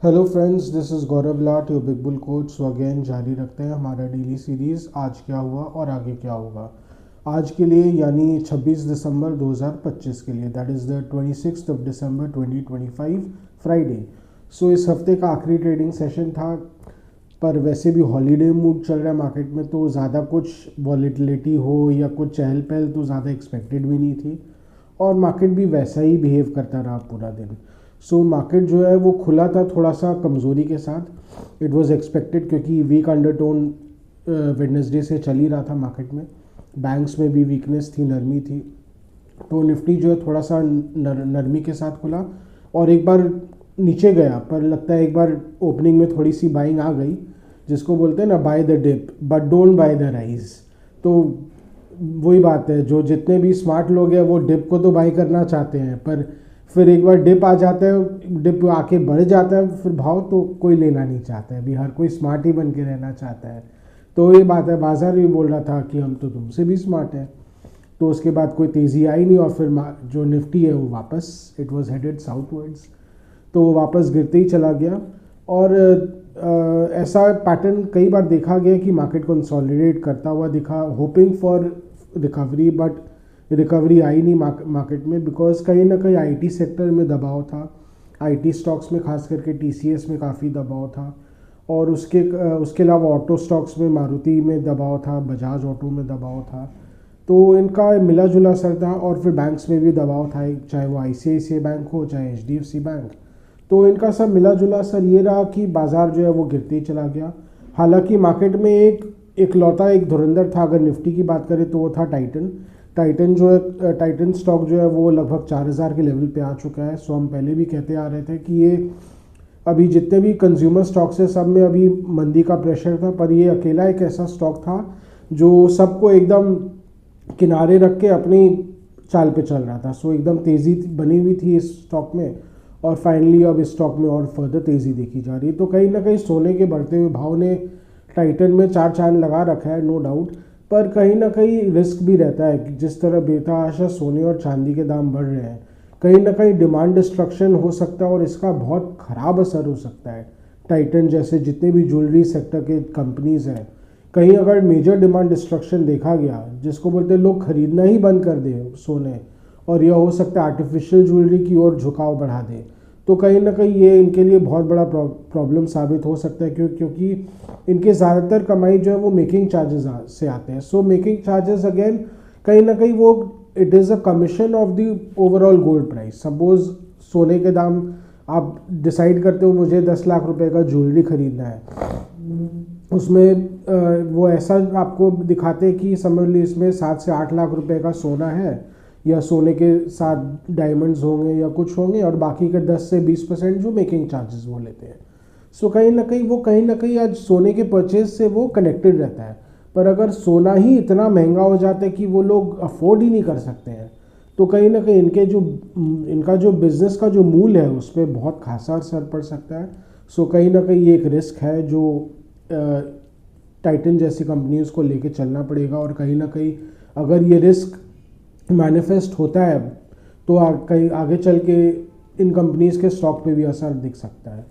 Hello friends, this is Gaurav Lat, your big bull coach. So again जारी रखते हैं हमारा डेली सीरीज़ आज क्या हुआ और आगे क्या होगा। आज के लिए यानी 26 दिसंबर 2025 के लिए, that is the 26 of December 2025 Friday. So इस हफ्ते का आखिरी ट्रेडिंग सेशन था, पर वैसे भी हॉलीडे मूड चल रहा है मार्केट में, तो ज़्यादा कुछ वॉलीटिलिटी हो या कुछ चहल पहल तो ज़्यादा एक्सपेक्टेड भी नहीं थी, और मार्केट भी वैसा ही बिहेव करता रहा पूरा दिन। सो मार्केट जो है वो खुला था थोड़ा सा कमज़ोरी के साथ। इट वाज एक्सपेक्टेड, क्योंकि वीक अंडरटोन वेडनेसडे से चल ही रहा था मार्केट में। बैंक्स में भी वीकनेस थी, नरमी थी, तो निफ्टी जो है थोड़ा सा नरमी के साथ खुला और एक बार नीचे गया, पर लगता है एक बार ओपनिंग में थोड़ी सी बाइंग आ गई, जिसको बोलते हैं ना, buy the dip but don't buy the rise. तो वही बात है, जो जितने भी स्मार्ट लोग हैं वो डिप को तो बाई करना चाहते हैं, पर फिर एक बार डिप आ जाता है, डिप आके बढ़ जाता है, फिर भाव तो कोई लेना नहीं चाहता है। अभी हर कोई स्मार्ट ही बन के रहना चाहता है। तो ये बात है, बाजार भी बोल रहा था कि हम तो तुमसे भी स्मार्ट हैं। तो उसके बाद कोई तेज़ी आई नहीं, और फिर जो निफ्टी है वो वापस, इट वाज हेडेड साउथवर्ड्स, तो वो वापस गिरते ही चला गया। और ऐसा पैटर्न कई बार देखा गया कि मार्केट कंसोलिडेट करता हुआ दिखा, hoping for recovery, but recovery आई नहीं मार्केट में, बिकॉज कहीं ना कहीं आईटी सेक्टर में दबाव था। आईटी स्टॉक्स में खास करके टीसीएस में काफ़ी दबाव था, और उसके अलावा ऑटो स्टॉक्स में मारुति में दबाव था, बजाज ऑटो में दबाव था। तो इनका मिला जुला असर था, और फिर बैंक्स में भी दबाव था, चाहे वो आईसीआईसीआई बैंक हो चाहे एचडीएफसी बैंक। तो इनका सब मिला जुला असर ये रहा कि बाजार जो है वो गिरते ही चला गया। हालांकि मार्केट में एक लौता एक धुरंधर था, अगर निफ्टी की बात करें तो वो था टाइटन। टाइटन स्टॉक जो है वो लगभग 4000 के लेवल पे आ चुका है। सो हम पहले भी कहते आ रहे थे कि ये अभी जितने भी कंज्यूमर स्टॉक्स है सब में अभी मंदी का प्रेशर था, पर ये अकेला एक ऐसा स्टॉक था जो सबको एकदम किनारे रख के अपनी चाल पे चल रहा था। सो एकदम तेज़ी बनी हुई थी इस स्टॉक में, और फाइनली अब इस स्टॉक में और फर्दर तेज़ी देखी जा रही है। तो कहीं ना कहीं सोने के बढ़ते हुए भाव ने टाइटन में चार चांद लगा रखा है, नो डाउट, पर कहीं ना कहीं रिस्क भी रहता है कि जिस तरह बेतहाशा सोने और चांदी के दाम बढ़ रहे हैं, कहीं ना कहीं डिमांड डिस्ट्रक्शन हो सकता है, और इसका बहुत ख़राब असर हो सकता है। टाइटन जैसे जितने भी ज्वेलरी सेक्टर के कंपनीज़ हैं, कहीं अगर मेजर डिमांड डिस्ट्रक्शन देखा गया, जिसको बोलते हैं लोग खरीदना ही बंद कर दे सोने, और यह हो सकता है आर्टिफिशियल ज्वेलरी की ओर झुकाव बढ़ा दे, तो कहीं ना कहीं ये इनके लिए बहुत बड़ा प्रॉब्लम साबित हो सकता है, क्योंकि इनके ज़्यादातर कमाई जो है वो मेकिंग चार्जेस से आते हैं। सो मेकिंग चार्जेस अगेन कहीं ना कहीं वो it is a commission of the overall gold price. Suppose सोने के दाम आप डिसाइड करते हो, मुझे 10 लाख रुपए का ज्वेलरी खरीदना है, उसमें वो ऐसा आपको दिखाते हैं कि समझ लीजिए इसमें 7 से 8 लाख रुपए का सोना है, या सोने के साथ डायमंड्स होंगे या कुछ होंगे, और बाकी के 10 से 20% जो मेकिंग चार्जेस वो लेते हैं। सो कहीं ना कहीं आज सोने के परचेज से वो कनेक्टेड रहता है। पर अगर सोना ही इतना महंगा हो जाता है कि वो लोग अफोर्ड ही नहीं कर सकते हैं, तो कहीं ना कहीं इनका जो बिज़नेस का जो मूल है उस पर बहुत खासा असर पड़ सकता है। सो कहीं ना कहीं ये एक रिस्क है जो टाइटन जैसी कंपनीज को लेके चलना पड़ेगा, और कहीं ना कहीं अगर ये रिस्क मैनिफेस्ट होता है तो कहीं आगे चल के इन कंपनीज के स्टॉक पे भी असर दिख सकता है।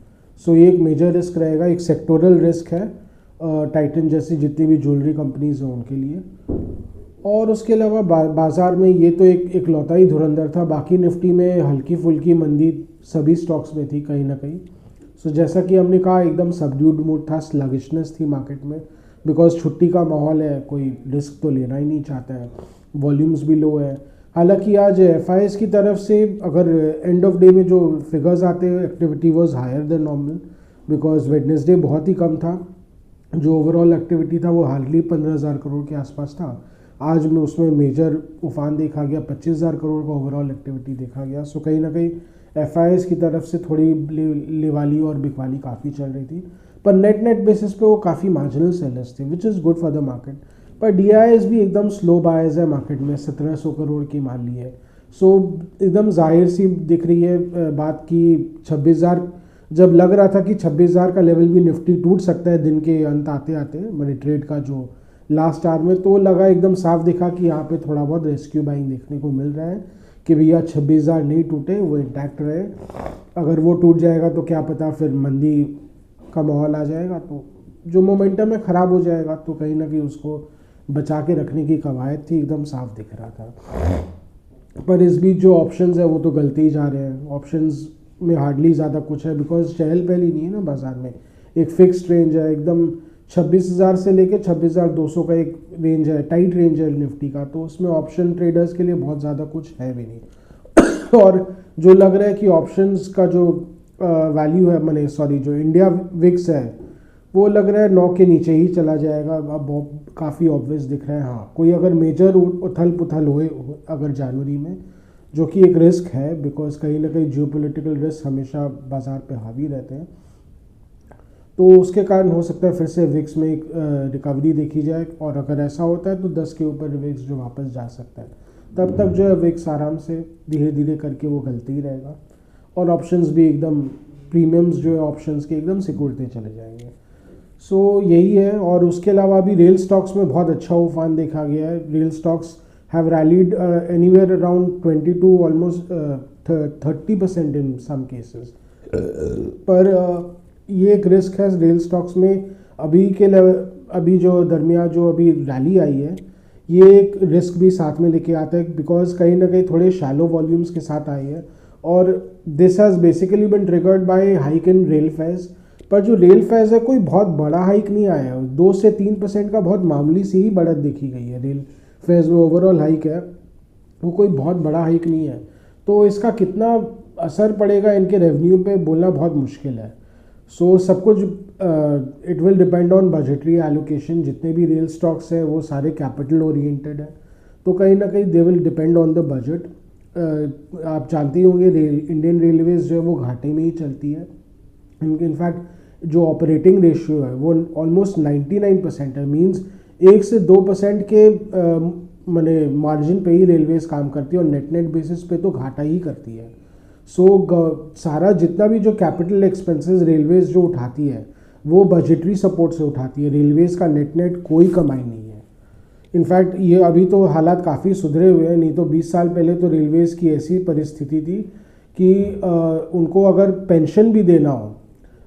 सो ये एक मेजर रिस्क रहेगा, एक सेक्टोरल रिस्क है टाइटन जैसी जितनी भी ज्वेलरी कंपनीज हैं उनके लिए। और उसके अलावा बाज़ार में ये तो एक लौता ही धुरंधर था। बाकी निफ्टी में हल्की फुल्की मंदी सभी स्टॉक्स में थी कहीं ना कहीं। सो जैसा कि हमने कहा, एकदम सबड्यूड मूड था, स्लगिशनेस थी मार्केट में, बिकॉज छुट्टी का माहौल है, कोई रिस्क तो लेना ही नहीं चाहता है, वॉल्यूम्स भी लो है। हालांकि आज एफआईएस की तरफ से अगर एंड ऑफ डे में जो फिगर्स आते हैं, activity was higher than normal, because Wednesday बहुत ही कम था, जो ओवरऑल एक्टिविटी था वो हार्डली 15,000 करोड़ के आसपास था। आज में उसमें मेजर उफान देखा गया, 25,000 करोड़ का ओवरऑल एक्टिविटी देखा गया। सो कहीं ना कहीं एफआईएस की तरफ से थोड़ी लेवाली और बिकवाली काफ़ी चल रही थी, पर नेट बेसिस पे वो काफ़ी मार्जिनल सेलर्स थे, which is good for the market. पर डीआईएस भी एकदम स्लो बायर्स है मार्केट में, 1700 करोड़ की मान ली है। सो एकदम जाहिर सी दिख रही है बात कि 26,000, जब लग रहा था कि 26,000 का लेवल भी निफ्टी टूट सकता है दिन के अंत आते आते, मैंने ट्रेड का जो लास्ट आवर में, तो लगा एकदम साफ दिखा कि यहाँ पे थोड़ा बहुत रेस्क्यू बाइंग देखने को मिल रहा है, कि भैया 26,000 नहीं टूटे, वो इंटैक्ट रहे। अगर वो टूट जाएगा तो क्या पता फिर मंदी का माहौल आ जाएगा, तो जो मोमेंटम है ख़राब हो जाएगा। तो कहीं ना कहीं उसको बचा के रखने की कवायद थी, एकदम साफ दिख रहा था। पर इस बीच जो ऑप्शंस है वो तो गलते ही जा रहे हैं। ऑप्शंस में हार्डली ज़्यादा कुछ है, बिकॉज चहल पहल ही नहीं है ना बाज़ार में। एक फिक्स्ड रेंज है एकदम, 26,000 से लेके 26,200 का एक रेंज है, टाइट रेंज है निफ्टी का। तो उसमें ऑप्शन ट्रेडर्स के लिए बहुत ज़्यादा कुछ है भी नहीं। और जो लग रहा है कि ऑप्शंस का जो वैल्यू है, मैंने सॉरी जो इंडिया विक्स है, वो लग रहा है 9 के नीचे ही चला जाएगा। अब काफ़ी ऑब्वियस दिख रहा है। हाँ, कोई अगर मेजर उथल पुथल होए अगर जनवरी में, जो कि एक रिस्क है, बिकॉज कहीं ना कहीं जियोपॉलिटिकल रिस्क हमेशा बाजार पे हावी रहते हैं, तो उसके कारण हो सकता है फिर से विक्स में एक रिकवरी देखी जाए। और अगर ऐसा होता है तो 10 के ऊपर विक्स जो वापस जा सकता है। तब तक जो है विक्स आराम से धीरे धीरे करके वो गलती ही रहेगा, और ऑप्शंस भी एकदम प्रीमियम्स जो है ऑप्शंस के एकदम सिकुड़ते चले जाएंगे। सो यही है। और उसके अलावा भी रेल स्टॉक्स में बहुत अच्छा उफान देखा गया है। Rail stocks have rallied anywhere around 22 almost 30% in some cases. पर ये एक रिस्क है रेल स्टॉक्स में। अभी के लेवल, अभी जो दरमियान जो अभी रैली आई है, ये एक रिस्क भी साथ में लेके आता है, बिकॉज कहीं ना कहीं थोड़े शैलो वॉल्यूम्स के साथ आई है। और this has basically been triggered by hike in rail fares. पर जो रेल फेयर्स है, कोई बहुत बड़ा हाइक नहीं आया है। 2 से 3% का बहुत मामूली सी ही बढ़त देखी गई है रेल फेयर्स में। ओवरऑल हाइक है वो कोई बहुत बड़ा हाइक नहीं है। तो इसका कितना असर पड़ेगा इनके रेवेन्यू पे बोलना बहुत मुश्किल है। सो सब कुछ it will depend on budgetary allocation. जितने भी रेल स्टॉक्स हैं वो सारे कैपिटल ओरिएंटेड है, तो कहीं ना कहीं they will depend on the budget. आप जानते ही होंगे इंडियन रेलवेज जो है वो घाटे में ही चलती है। इनफैक्ट जो ऑपरेटिंग रेशियो है वो ऑलमोस्ट 99% है। मींस 1 से 2% के माने मार्जिन पे ही रेलवेज काम करती है, और नेट बेसिस पे तो घाटा ही करती है। सो सारा जितना भी जो कैपिटल एक्सपेंसेस रेलवेज जो उठाती है वो बजटरी सपोर्ट से उठाती है। रेलवेज का नेट कोई कमाई नहीं है। इनफैक्ट ये अभी तो हालात काफ़ी सुधरे हुए हैं, नहीं तो 20 साल पहले तो रेलवेज की ऐसी परिस्थिति थी कि उनको अगर पेंशन भी देना हो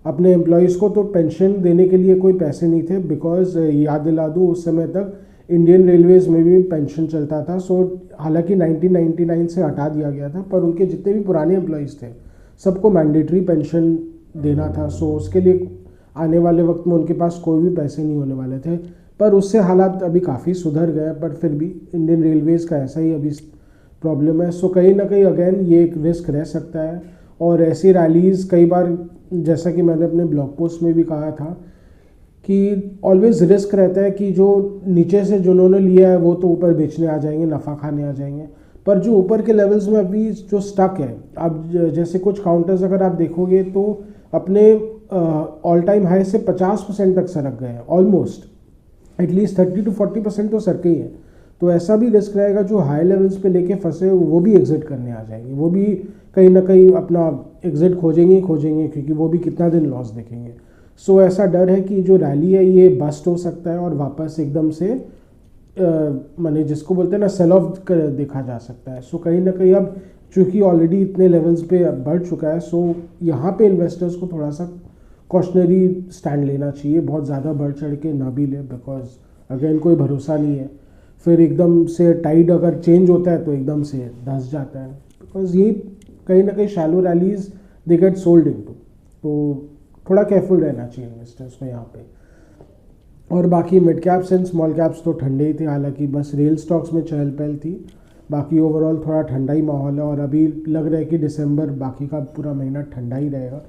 अपने एम्प्लॉयज़ को, तो पेंशन देने के लिए कोई पैसे नहीं थे। बिकॉज याद दिला दूँ, उस समय तक इंडियन रेलवेज़ में भी पेंशन चलता था। सो हालांकि 1999 से हटा दिया गया था, पर उनके जितने भी पुराने एम्प्लॉयज़ थे सबको मैंडेटरी पेंशन देना था। सो उसके लिए आने वाले वक्त में उनके पास कोई भी पैसे नहीं होने वाले थे। पर उससे हालात अभी काफ़ी सुधर गए, पर फिर भी इंडियन रेलवेज़ का ऐसा ही अभी प्रॉब्लम है। सो कहीं ना कहीं अगेन ये एक रिस्क रह सकता है। और ऐसी रैलीज़ कई बार, जैसा कि मैंने अपने ब्लॉग पोस्ट में भी कहा था, कि ऑलवेज रिस्क रहता है कि जो नीचे से जिन्होंने लिया है वो तो ऊपर बेचने आ जाएंगे, नफ़ा खाने आ जाएंगे। पर जो ऊपर के लेवल्स में अभी जो स्टक है, अब जैसे कुछ काउंटर्स अगर आप देखोगे तो अपने ऑल टाइम हाई से 50% तक सरक गए हैं। ऑलमोस्ट एटलीस्ट 30 to 40% तो सरके ही है। तो ऐसा भी रिस्क रहेगा, जो हाई लेवल्स पे लेके फंसे वो भी एग्जिट करने आ जाएंगे। वो भी कहीं ना कहीं अपना एग्जिट खोजेंगे, क्योंकि वो भी कितना दिन लॉस देखेंगे। सो ऐसा डर है कि जो रैली है ये बस्ट हो सकता है और वापस एकदम से माने जिसको बोलते हैं ना सेल ऑफ कर देखा जा सकता है। सो कहीं ना कहीं अब चूँकि ऑलरेडी इतने लेवल्स पे बढ़ चुका है, सो यहाँ पे इन्वेस्टर्स को थोड़ा सा कॉशनरी स्टैंड लेना चाहिए। बहुत ज़्यादा बढ़ चढ़ के ना भी ले, बिकॉज अगेन कोई भरोसा नहीं है। फिर एकदम से टाइड अगर चेंज होता है तो एकदम से धंस जाता है, बिकॉज ये कहीं ना कहीं shallow rallies they get sold into. तो थोड़ा केयरफुल रहना चाहिए इन्वेस्टर्स को यहाँ पे। और बाकी mid caps and small caps तो ठंडे ही थे, हालांकि बस रेल स्टॉक्स में चहल पहल थी। बाकी ओवरऑल थोड़ा ठंडा ही माहौल है, और अभी लग रहा है कि दिसंबर बाकी का पूरा महीना ठंडा ही रहेगा।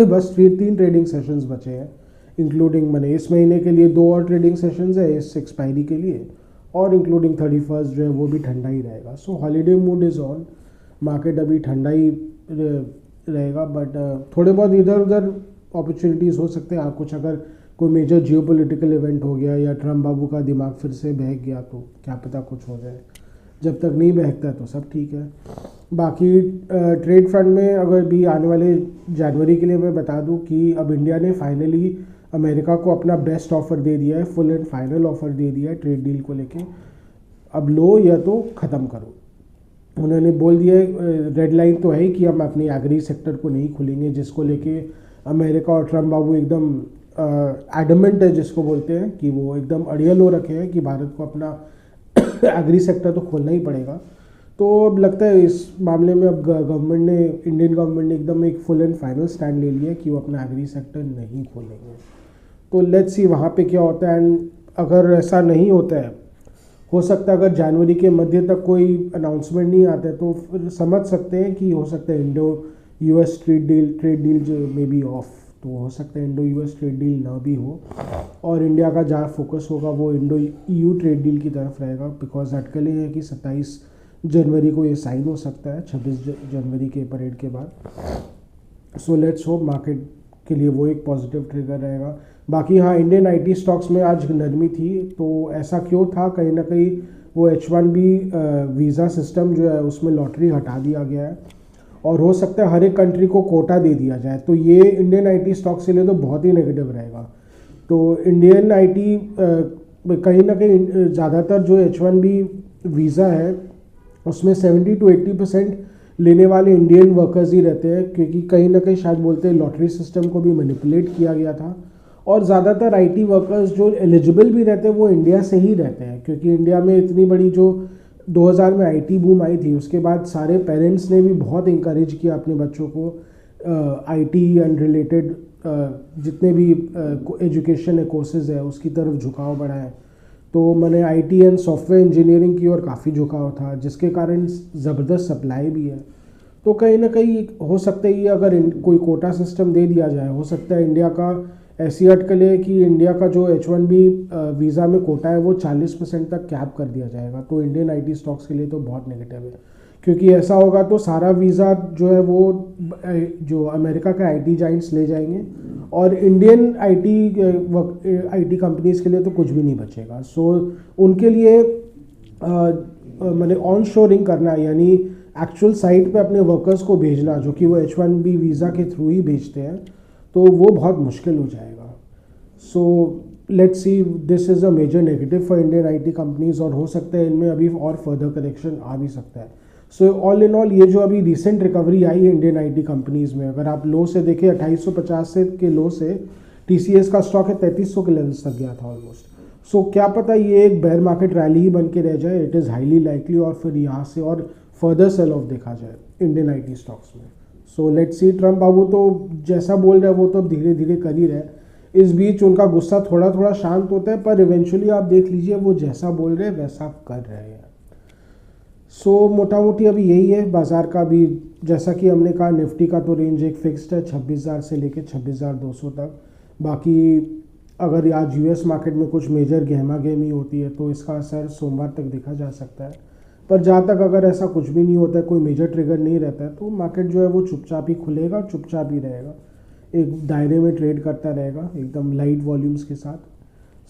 बस 3 ट्रेडिंग सेशंस बचे हैं, इंक्लूडिंग मैंने इस महीने के लिए 2 और ट्रेडिंग सेशंस है इस एक्सपायरी के लिए, और इंक्लूडिंग 31 जो है वो भी ठंडा ही रहेगा। So holiday mood is on, market अभी ठंडा ही रहेगा। बट थोड़े बहुत इधर उधर अपॉर्चुनिटीज़ हो सकते हैं। आप कुछ अगर कोई मेजर जियोपॉलिटिकल इवेंट हो गया या ट्रम्प बाबू का दिमाग फिर से बहक गया तो क्या पता कुछ हो जाए। जब तक नहीं बहकता तो सब ठीक है। बाकी ट्रेड फ्रंट में अगर भी आने वाले जनवरी के लिए मैं बता दूं कि अब इंडिया ने फाइनली अमेरिका को अपना बेस्ट ऑफर दे दिया है, फुल एंड फाइनल ऑफर दे दिया है ट्रेड डील को लेके। अब लो या तो ख़त्म करो। उन्होंने बोल दिया, रेड लाइन तो है ही कि हम अपनी एग्री सेक्टर को नहीं खुलेंगे, जिसको लेके अमेरिका और ट्रम्प बाबू एकदम एडमेंट है, जिसको बोलते हैं कि वो एकदम अड़ियल हो रखे हैं कि भारत को अपना एग्री सेक्टर तो खोलना ही पड़ेगा। तो अब लगता है इस मामले में अब गवर्नमेंट ने, इंडियन गवर्नमेंट ने एकदम एक फुल एंड फाइनल स्टैंड ले लिया कि वो अपना एग्री सेक्टर नहीं खोलेंगे। तो लेट्स सी वहाँ पे क्या होता है। एंड अगर ऐसा नहीं होता है, हो सकता है अगर जनवरी के मध्य तक कोई अनाउंसमेंट नहीं आता है, तो फिर समझ सकते हैं कि हो सकता है इंडो यूएस ट्रेड डील जो मे बी ऑफ, तो हो सकता है इंडो यूएस ट्रेड डील ना भी हो और इंडिया का जहाँ फोकस होगा वो इंडो ईयू ट्रेड डील की तरफ रहेगा। बिकॉज अटकलें है कि 27 जनवरी को ये साइन हो सकता है, 26 जनवरी के परेड के बाद। सो लेट्स होप मार्केट के लिए वो एक पॉजिटिव ट्रिगर रहेगा। बाकी हाँ, इंडियन आईटी स्टॉक्स में आज नरमी थी। तो ऐसा क्यों था, कहीं ना कहीं वो H1B वीज़ा सिस्टम जो है उसमें लॉटरी हटा दिया गया है और हो सकता है हर एक कंट्री को कोटा दे दिया जाए। तो ये इंडियन आईटी स्टॉक्स के लिए तो बहुत ही नेगेटिव रहेगा। तो इंडियन आईटी कहीं ना कहीं ज़्यादातर जो H1B वीज़ा है उसमें 70 to 80% लेने वाले इंडियन वर्कर्स ही रहते हैं, क्योंकि कहीं ना कहीं शायद बोलते हैं लॉटरी सिस्टम को भी मैनिपुलेट किया गया था। और ज़्यादातर आईटी वर्कर्स जो एलिजिबल भी रहते हैं वो इंडिया से ही रहते हैं, क्योंकि इंडिया में इतनी बड़ी जो 2000 में आईटी बूम आई थी, उसके बाद सारे पेरेंट्स ने भी बहुत इंकरेज किया अपने बच्चों को आईटी एंड रिलेटेड जितने भी एजुकेशन है, कोर्सेज है, उसकी तरफ झुकाव बढ़ा है। तो मैंने आईटी एंड सॉफ्टवेयर इंजीनियरिंग की ओर काफ़ी झुकाव था, जिसके कारण ज़बरदस्त सप्लाई भी है। तो कहीं ना कहीं हो सकता है ये अगर कोई कोटा सिस्टम दे दिया जाए, हो सकता है इंडिया का ऐसी अटकलें कि इंडिया का जो H1B वीज़ा में कोटा है वो 40% तक कैप कर दिया जाएगा। तो इंडियन आईटी स्टॉक्स के लिए तो बहुत नेगेटिव है, क्योंकि ऐसा होगा तो सारा वीज़ा जो है वो जो अमेरिका का आईटी जाइंट्स ले जाएंगे और इंडियन आईटी कंपनीज के लिए तो कुछ भी नहीं बचेगा। सो उनके लिए मैंने ऑन शोरिंग करना, यानी एक्चुअल साइट पे अपने वर्कर्स को भेजना, जो कि वो H1B वीज़ा के थ्रू ही भेजते हैं, तो वो बहुत मुश्किल हो जाएगा। So let's see, this is a major negative for Indian IT companies और हो सकता है इनमें अभी और फर्दर करेक्शन आ भी सकता है। सो ऑल इन ऑल ये जो अभी रिसेंट रिकवरी आई है इंडियन आईटी कंपनीज में, अगर आप लो से देखें 2850 से के लो से टीसीएस का स्टॉक है 3300 के लेवल्स तक गया था ऑलमोस्ट। सो क्या पता ये एक बेयर मार्केट रैली ही बन के रह जाए, इट इज़ हाईली लाइकली, और फिर यहाँ से और फर्दर सेल ऑफ देखा जाए इंडियन आईटी स्टॉक्स में। सो लेट्स सी, ट्रम्प बाबू तो जैसा बोल रहे हैं वो तो धीरे धीरे कर ही रहे। इस बीच उनका गुस्सा थोड़ा थोड़ा शांत होता है, पर इवेंचुअली आप देख लीजिए वो जैसा बोल रहे हैं वैसा कर रहे हैं। सो मोटा मोटी अभी यही है बाज़ार का भी। जैसा कि हमने कहा, निफ्टी का तो रेंज एक फिक्स्ड है 26,000 से लेकर 26,200 तक। बाकी अगर आज यूएस मार्केट में कुछ मेजर गहमा गहमी होती है तो इसका असर सोमवार तक देखा जा सकता है। पर जहाँ तक अगर ऐसा कुछ भी नहीं होता है, कोई मेजर ट्रिगर नहीं रहता है, तो मार्केट जो है वो चुपचाप ही खुलेगा, चुपचाप ही रहेगा, एक दायरे में ट्रेड करता रहेगा एकदम लाइट वॉल्यूम्स के साथ।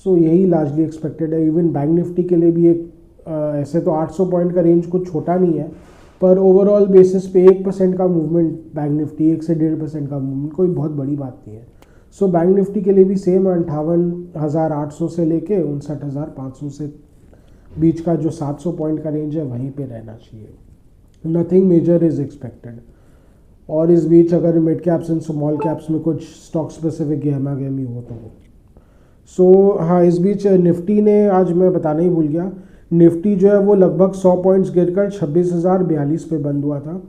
सो यही लार्जली एक्सपेक्टेड है। इवन बैंक निफ्टी के लिए भी एक ऐसे तो 800 पॉइंट का रेंज कुछ छोटा नहीं है, पर ओवरऑल बेसिस पे 1% का मूवमेंट बैंक निफ्टी, 1 से 1.5% का मूवमेंट कोई बहुत बड़ी बात नहीं है। सो बैंक निफ्टी के लिए भी सेम 58,800 से लेके 59,500 से बीच का जो 700 पॉइंट का रेंज है वहीं पे रहना चाहिए। Nothing major is expected. और इस बीच अगर mid caps and small caps में कुछ स्टॉक स्पेसिफिक गहमा गहमी हो तो सो हाँ, इस बीच निफ्टी ने, आज मैं बताना ही भूल गया, निफ्टी जो है वो लगभग 100 पॉइंट्स गिरकर 26,042 पे बंद हुआ था,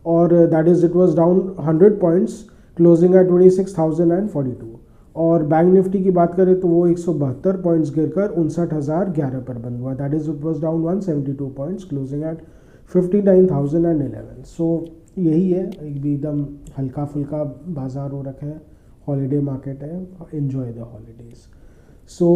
और that is it was down 100 points closing at 26,042। और बैंक निफ्टी की बात करें तो वो 172 पॉइंट्स गिरकर 59,011 पर बंद हुआ, that is it was down 172 points closing at 59,011। So यही है, एकदम हल्का फुल्का बाजार हो रखा है, हॉलीडे मार्केट है, एंजॉय द हॉलीडेज़। सो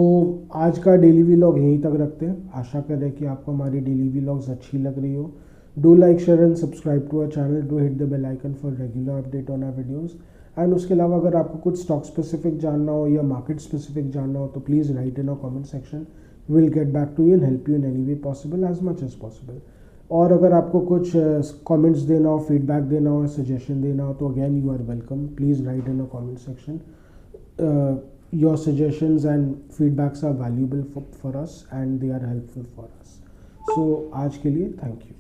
आज का डेली व्लॉग यहीं तक रखते हैं। आशा करें कि आपको हमारी डेली व्लॉग्स अच्छी लग रही हो। Do like, share and subscribe to our channel, do hit the bell icon for regular update on our videos. And उसके अलावा अगर आपको कुछ स्टॉक स्पेसिफिक जानना हो या मार्केट स्पेसिफिक जानना हो तो please write in a comment section, will get back to you and help you in any way possible, as much as possible. और अगर आपको कुछ कमेंट्स देना हो, फीडबैक देना हो, सजेशन देना हो तो again you are welcome, please write in a comment section. Your suggestions and feedbacks are valuable for us and they are helpful for us. So आज के लिए थैंक यू।